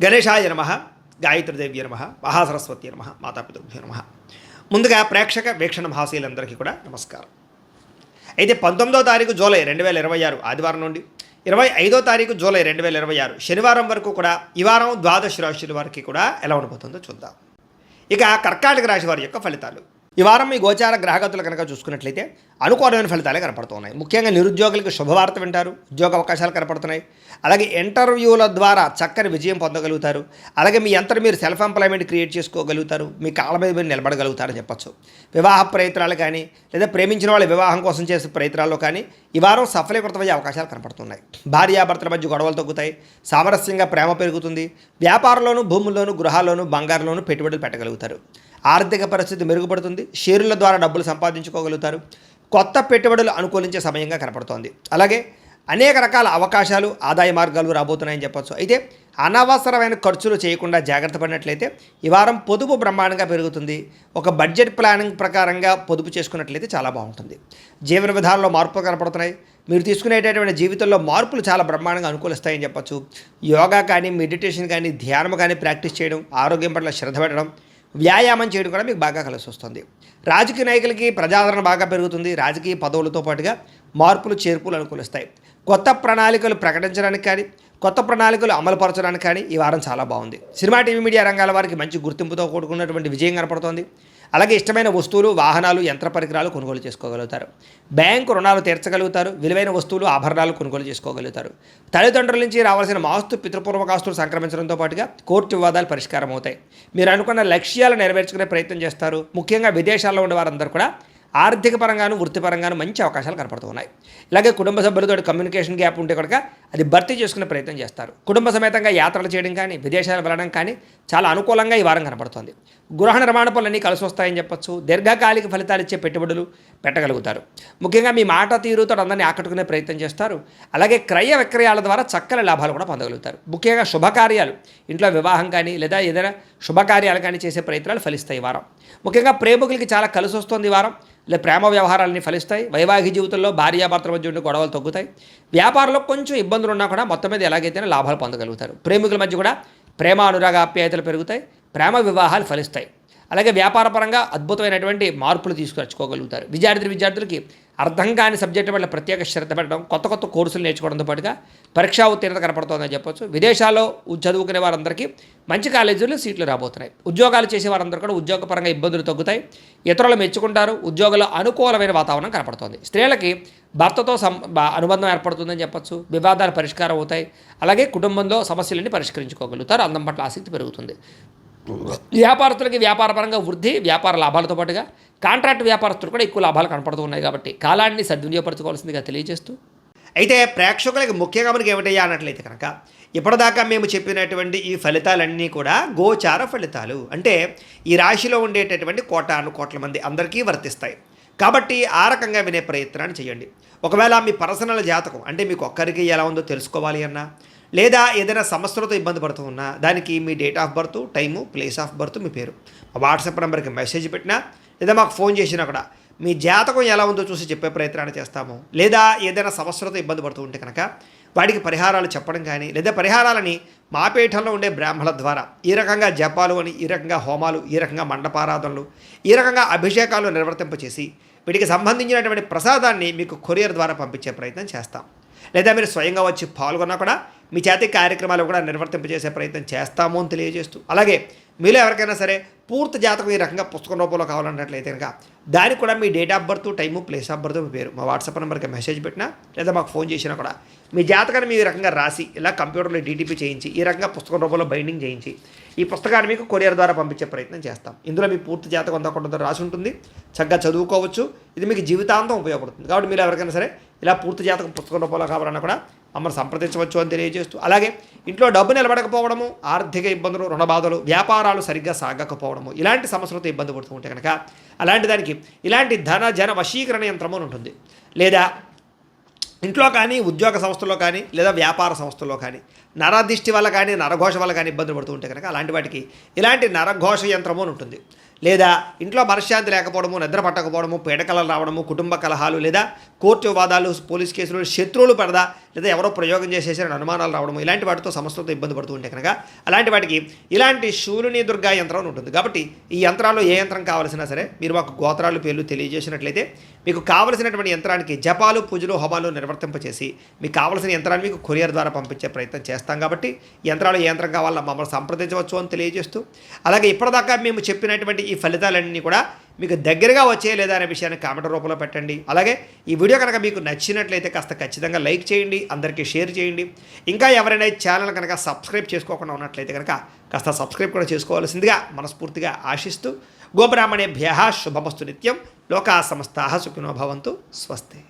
గణేశాయ నమః, గాయత్రీదేవ్య నమః, మహాసరస్వతి నమః, మాతాపితృభ్యో నమః. ముందుగా ప్రేక్షక వీక్షణ మహాశీలందరికీ కూడా నమస్కారం. అయితే 19వ తారీఖు జూలై 2026 ఆదివారం నుండి 25వ తారీఖు జూలై 2026 శనివారం వరకు కూడా ఈ వారం ద్వాదశ రాశుల వారికి కూడా ఎలా ఉండబోతుందో చూద్దాం. ఇక కర్కాటక రాశి వారి యొక్క ఫలితాలు. ఈ వారం మీ గోచార గ్రహగతులు కనుక చూసుకున్నట్లయితే అనుకూలమైన ఫలితాలే కనపడుతున్నాయి. ముఖ్యంగా నిరుద్యోగులకు శుభవార్త వింటారు, ఉద్యోగ అవకాశాలు కనపడుతున్నాయి. అలాగే ఇంటర్వ్యూల ద్వారా చక్కని విజయం పొందగలుగుతారు. అలాగే మీ అంతటా మీరు సెల్ఫ్ ఎంప్లాయ్మెంట్ క్రియేట్ చేసుకోగలుగుతారు, మీ కాళ్ళ మీద మీరు నిలబడగలుగుతారని చెప్పచ్చు. వివాహ ప్రయత్నాలు కానీ లేదా ప్రేమించిన వాళ్ళ వివాహం కోసం చేసే ప్రయత్నాల్లో కానీ ఈ వారం సఫలీకృతమయ్యే అవకాశాలు కనపడుతున్నాయి. భార్యాభర్తల మధ్య గొడవలు తగ్గుతాయి, సామరస్యంగా ప్రేమ పెరుగుతుంది. వ్యాపారంలోనూ, భూముల్లోనూ, గృహాల్లోనూ, బంగారంలోనూ పెట్టుబడులు పెట్టగలుగుతారు. ఆర్థిక పరిస్థితి మెరుగుపడుతుంది. షేర్ల ద్వారా డబ్బులు సంపాదించుకోగలుగుతారు. కొత్త పెట్టుబడులు అనుకూలించే సమయంగా కనపడుతోంది. అలాగే అనేక రకాల అవకాశాలు, ఆదాయ మార్గాలు రాబోతున్నాయని చెప్పచ్చు. అయితే అనవసరమైన ఖర్చులు చేయకుండా జాగ్రత్త పడినట్లయితే ఈ వారం పొదుపు బ్రహ్మాండంగా పెరుగుతుంది. ఒక బడ్జెట్ ప్లానింగ్ ప్రకారంగా పొదుపు చేసుకున్నట్లయితే చాలా బాగుంటుంది. జీవన విధానంలో మార్పులు కనపడుతున్నాయి. మీరు తీసుకునేటటువంటి జీవితంలో మార్పులు చాలా బ్రహ్మాండంగా అనుకూలిస్తాయని చెప్పచ్చు. యోగా కానీ, మెడిటేషన్ కానీ, ధ్యానం కానీ ప్రాక్టీస్ చేయడం, ఆరోగ్యం పట్ల శ్రద్ధ పెట్టడం, వ్యాయామం చేయడం కూడా మీకు బాగా కలిసి వస్తుంది. రాజకీయ నాయకులకి ప్రజాదరణ బాగా పెరుగుతుంది. రాజకీయ పదవులతో పాటుగా మార్పులు, చేర్పులు అనుకూలిస్తాయి. కొత్త ప్రణాళికలు ప్రకటించడానికి కానీ, కొత్త ప్రణాళికలు అమలుపరచడానికి కానీ ఈ వారం చాలా బాగుంది. సినిమా, టీవీ, మీడియా రంగాల వారికి మంచి గుర్తింపుతో కూడుకున్నటువంటి విజయం కనపడుతోంది. అలాగే ఇష్టమైన వస్తువులు, వాహనాలు, యంత్ర పరికరాలు కొనుగోలు చేసుకోగలుగుతారు. బ్యాంకు రుణాలు తీర్చగలుగుతారు. విలువైన వస్తువులు, ఆభరణాలు కొనుగోలు చేసుకోగలుగుతారు. తల్లిదండ్రుల నుంచి రావాల్సిన ఆస్తు, పితృపూర్వక ఆస్తులు సంక్రమించడంతో పాటుగా కోర్టు వివాదాలు పరిష్కారం అవుతాయి. మీరు అనుకున్న లక్ష్యాలు నెరవేర్చుకునే ప్రయత్నం చేస్తారు. ముఖ్యంగా విదేశాల్లో ఉండే వారందరూ కూడా ఆర్థిక పరంగాను, వృత్తిపరంగాను మంచి అవకాశాలు కనపడుతున్నాయి. ఇలాగే కుటుంబ సభ్యులతో కమ్యూనికేషన్ గ్యాప్ ఉంటే కనుక అది భర్తీ చేసుకునే ప్రయత్నం చేస్తారు. కుటుంబ సమేతంగా యాత్రలు చేయడం కానీ, విదేశాలు వెళ్ళడం కానీ చాలా అనుకూలంగా ఈ వారం కనపడుతోంది. గృహ నిర్మాణ పనులన్నీ కలిసి వస్తాయని చెప్పచ్చు. దీర్ఘకాలిక ఫలితాలు ఇచ్చే పెట్టుబడులు పెట్టగలుగుతారు. ముఖ్యంగా మీ మాట తీరుతో అందరినీ ఆకట్టుకునే ప్రయత్నం చేస్తారు. అలాగే క్రయ విక్రయాల ద్వారా చక్కని లాభాలు కూడా పొందగలుగుతారు. ముఖ్యంగా శుభకార్యాలు, ఇంట్లో వివాహం కానీ లేదా ఏదైనా శుభకార్యాలు కానీ చేసే ప్రయత్నాలు ఫలిస్తాయి ఈ వారం. ముఖ్యంగా ప్రేమికులకి చాలా కలిసి వస్తుంది ఈ వారం. ఇలా ప్రేమ వ్యవహారాలని ఫలిస్తాయి. వైవాహిక జీవితంలో భార్యాభర్తల మధ్య ఉండే గొడవలు తగ్గుతాయి. వ్యాపారంలో కొంచెం ఇబ్బందులు ఉన్నా కూడా మొత్తం మీద ఎలాగైతేనే లాభాలు పొందగలుగుతారు. ప్రేమికుల మధ్య కూడా ప్రేమ, అనురాగ, ఆప్యాయతలు పెరుగుతాయి. ప్రేమ వివాహాలు ఫలిస్తాయి. అలాగే వ్యాపారపరంగా అద్భుతమైనటువంటి మార్పులు తీసుకొచ్చుకోగలుగుతారు. విద్యార్థులకి అర్థం కాని సబ్జెక్టు వల్ల ప్రత్యేక శ్రద్ధ పెట్టడం, కొత్త కొత్త కోర్సులు నేర్చుకోవడంతో పాటుగా పరీక్షా ఉత్తీర్ణత కనపడుతుందని చెప్పొచ్చు. విదేశాల్లో చదువుకునే వారందరికీ మంచి కాలేజీల్లో సీట్లు రాబోతున్నాయి. ఉద్యోగాలు చేసే వారందరూ కూడా ఉద్యోగపరంగా ఇబ్బందులు తగ్గుతాయి. ఇతరులు మెచ్చుకుంటారు. ఉద్యోగంలో అనుకూలమైన వాతావరణం కనపడుతుంది. స్త్రీలకి భర్తతో అనుబంధం ఏర్పడుతుందని చెప్పొచ్చు. వివాదాలు పరిష్కారం అవుతాయి. అలాగే కుటుంబంలో సమస్యలన్నీ పరిష్కరించుకోగలుగుతారు. అందం పట్ల ఆసక్తి పెరుగుతుంది. వ్యాపారస్తులకి వ్యాపారపరంగా వృద్ధి, వ్యాపార లాభాలతో పాటుగా కాంట్రాక్ట్ వ్యాపారస్తులు కూడా ఎక్కువ లాభాలు కనపడుతూ ఉన్నాయి. కాబట్టి కాలాన్ని సద్వినియోగపరచుకోవాల్సిందిగా తెలియజేస్తూ, అయితే ప్రేక్షకులకి ముఖ్యంగా మనకి ఏమిటయ్యా అన్నట్లయితే కనుక ఇప్పటిదాకా మేము చెప్పినటువంటి ఈ ఫలితాలన్నీ కూడా గోచార ఫలితాలు. అంటే ఈ రాశిలో ఉండేటటువంటి కోట్ల మంది అందరికీ వర్తిస్తాయి. కాబట్టి ఆ రకంగా వినే ప్రయత్నాన్ని చేయండి. ఒకవేళ మీ పర్సనల్ జాతకం అంటే మీకు ఒక్కరికి ఎలా ఉందో తెలుసుకోవాలి అన్నా, లేదా ఏదైనా సమస్యలతో ఇబ్బంది పడుతూ ఉన్నా దానికి మీ date of birth, time, place of birth, మీ పేరు మా వాట్సాప్ నెంబర్కి మెసేజ్ పెట్టినా లేదా మాకు ఫోన్ చేసినా కూడా మీ జాతకం ఎలా ఉందో చూసి చెప్పే ప్రయత్నాన్ని చేస్తాము. లేదా ఏదైనా సమస్యలతో ఇబ్బంది పడుతూ ఉంటే కనుక వాటికి పరిహారాలు చెప్పడం కానీ, లేదా పరిహారాలని మా పీఠంలో ఉండే బ్రాహ్మణుల ద్వారా ఈ రకంగా జపాలు అని, ఈ రకంగా హోమాలు, ఈ రకంగా మండపారాధనలు, ఈ రకంగా అభిషేకాలు నిర్వర్తింపచేసి వీటికి సంబంధించినటువంటి ప్రసాదాన్ని మీకు కొరియర్ ద్వారా పంపించే ప్రయత్నం చేస్తాం. లేదా మీరు స్వయంగా వచ్చి పాల్గొన్నా కూడా మీ చేతి కార్యక్రమాలు కూడా నిర్వర్తింపజేసే ప్రయత్నం చేస్తాము అని తెలియజేస్తూ, అలాగే మీలో ఎవరికైనా సరే పూర్తి జాతకం ఈ రకంగా పుస్తకం రూపంలో కావాలన్నట్లయితే కనుక దానికి కూడా మీ date of birth, time, place of birth, మీ పేరు మా వాట్సాప్ నెంబర్కి మెసేజ్ పెట్టినా లేదా మాకు ఫోన్ చేసినా కూడా మీ జాతకాన్ని మీ రకంగా రాసి ఇలా కంప్యూటర్లో డీటీపీ చేయించి ఈ రకంగా పుస్తకం రూపంలో బైండింగ్ చేయించి ఈ పుస్తకాన్ని మీకు కొరియర్ ద్వారా పంపించే ప్రయత్నం చేస్తాం. ఇందులో మీ పూర్తి జాతకం అంతా రాసి ఉంటుంది. చక్కగా చదువుకోవచ్చు. ఇది మీకు జీవితాంతం ఉపయోగపడుతుంది. కాబట్టి మీరు ఎవరికైనా సరే ఇలా పూర్తి జాతకం పుస్తకం రూపంలో కావాలన్నా కూడా మమ్మల్ని సంప్రదించవచ్చు అని తెలియజేస్తూ, అలాగే ఇంట్లో డబ్బు నిలబడకపోవడము, ఆర్థిక ఇబ్బందులు, రుణబాధలు, వ్యాపారాలు సరిగ్గా సాగకపోవడము, ఇలాంటి సమస్యలతో ఇబ్బంది పడుతూ ఉంటే కనుక అలాంటి దానికి ఇలాంటి ధన జన వశీకరణ యంత్రము అని ఉంటుంది. లేదా ఇంట్లో కానీ, ఉద్యోగ సంస్థల్లో కానీ, లేదా వ్యాపార సంస్థల్లో కానీ నరదిష్టి వల్ల కానీ, నరఘోష వల్ల కానీ ఇబ్బందులు పడుతూ ఉంటే కనుక అలాంటి వాటికి ఇలాంటి నరఘోష యంత్రము అని ఉంటుంది. లేదా ఇంట్లో మనశ్శాంతి లేకపోవడము, నిద్ర పట్టకపోవడము, పీడకలలు రావడము, కుటుంబ కలహాలు, లేదా కోర్టు వివాదాలు, పోలీస్ కేసులు, శత్రువులు పడదా, లేదా ఎవరో ప్రయోగం చేసేసారని అనుమానాలు రావడము, ఇలాంటి వాటితో సమస్యలతో ఇబ్బంది పడుతూ ఉంటే కనుక అలాంటి వాటికి ఇలాంటి శూలిని దుర్గా యంత్రం ఉంటుంది. కాబట్టి ఈ యంత్రాల్లో ఏ యంత్రం కావాల్సినా సరే మీరు మాకు గోత్రాలు పేర్లు తెలియజేసినట్లయితే మీకు కావలసినటువంటి యంత్రానికి జపాలు, పూజలు, హోమాలు నిర్వర్తింపచేసి మీకు కావలసిన యంత్రాన్ని మీకు కొరియర్ ద్వారా పంపించే ప్రయత్నం చేస్తాం. కాబట్టి యంత్రాలు ఏ యంత్రం కావాలో మమ్మల్ని సంప్రదించవచ్చు అని తెలియజేస్తూ, అలాగే ఇప్పటిదాకా మేము చెప్పినటువంటి ఈ ఫలితాలన్నీ కూడా మీకు దగ్గరగా వచ్చే లేదా అనే విషయాన్ని కామెంట్ రూపంలో పెట్టండి. అలాగే ఈ వీడియో కనుక మీకు నచ్చినట్లయితే కాస్త ఖచ్చితంగా లైక్ చేయండి, అందరికీ షేర్ చేయండి. ఇంకా ఎవరైనా ఈ ఛానల్ కనుక సబ్స్క్రైబ్ చేసుకోకుండా ఉన్నట్లయితే కనుక కాస్త సబ్స్క్రైబ్ కూడా చేసుకోవాల్సిందిగా మనస్ఫూర్తిగా ఆశిస్తూ, గోబ్రాహ్మణేభ్యః శుభమస్తు నిత్యం, లోకా సమస్తాః సుఖినో భవంతు, స్వస్తి.